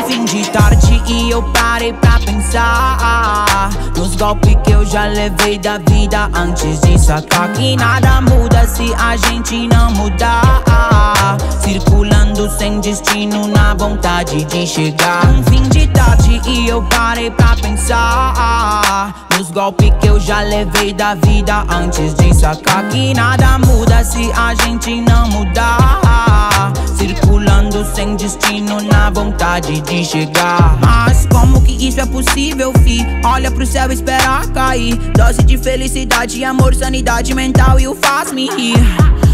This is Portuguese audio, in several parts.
fim de tarde e eu parei pra pensar nos golpes que eu já levei da vida, antes de sacar que nada muda se a gente não mudar. Circulando sem destino na vontade de chegar. Um fim de tarde e eu parei pra pensar nos golpes que eu já levei da vida, antes de sacar que nada muda se a gente não mudar. Circulando sem destino na vontade de chegar. Mas como que isso é possível, fi? Olha pro céu e espera cair. Dose de felicidade, amor, sanidade mental e o faz-me rir.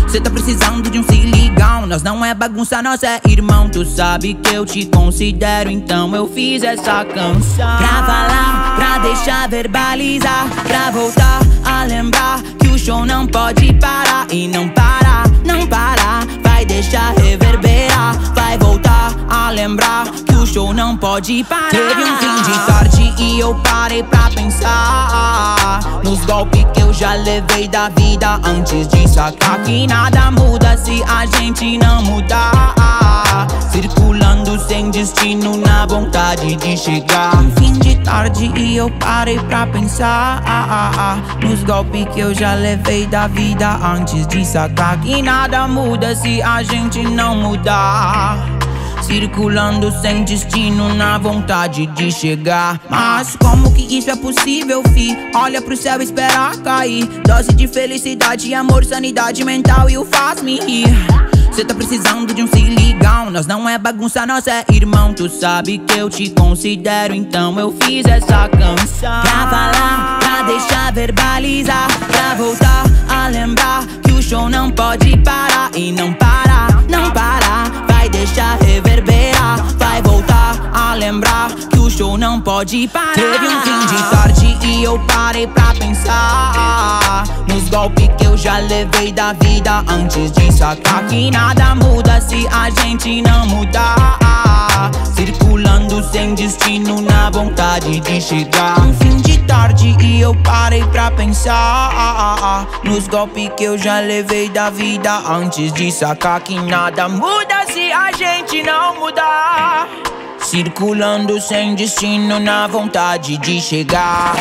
Cê tá precisando de um se ligão. Nós não é bagunça, nós é irmão. Tu sabe que eu te considero, então eu fiz essa canção pra falar, pra deixar verbalizar, pra voltar a lembrar que o show não pode parar. E não parar, não parar, vai deixar reverberar. Vai voltar a lembrar que o show não pode parar. Teve um fim de tarde e eu parei pra pensar nos golpes que eu já levei da vida, antes de sacar que nada muda se a gente não mudar. Circulando sem destino na vontade de chegar. Um fim de tarde e eu parei pra pensar nos golpes que eu já levei da vida, antes de sacar que nada muda se a gente não mudar. Circulando sem destino na vontade de chegar. Mas como que isso é possível, fi? Olha pro céu e espera cair. Dose de felicidade, amor, sanidade mental e o faz-me rir. Cê tá precisando de um se ligão. Nós não é bagunça, nós é irmão. Tu sabe que eu te considero, então eu fiz essa canção pra falar, pra deixar verbalizar, pra voltar a lembrar que o show não pode parar. E não parar, não parar, vai deixar reverberar. Vai voltar a lembrar que o show não pode parar. Teve um fim de tarde e eu parei pra pensar nos golpes que eu já levei da vida, antes de sacar que nada muda se a gente não mudar. Circulando sem destino na vontade de chegar. Um fim de tarde e eu parei pra pensar nos golpes que eu já levei da vida, antes de sacar que nada muda se a gente não mudar. Circulando sem destino na vontade de chegar.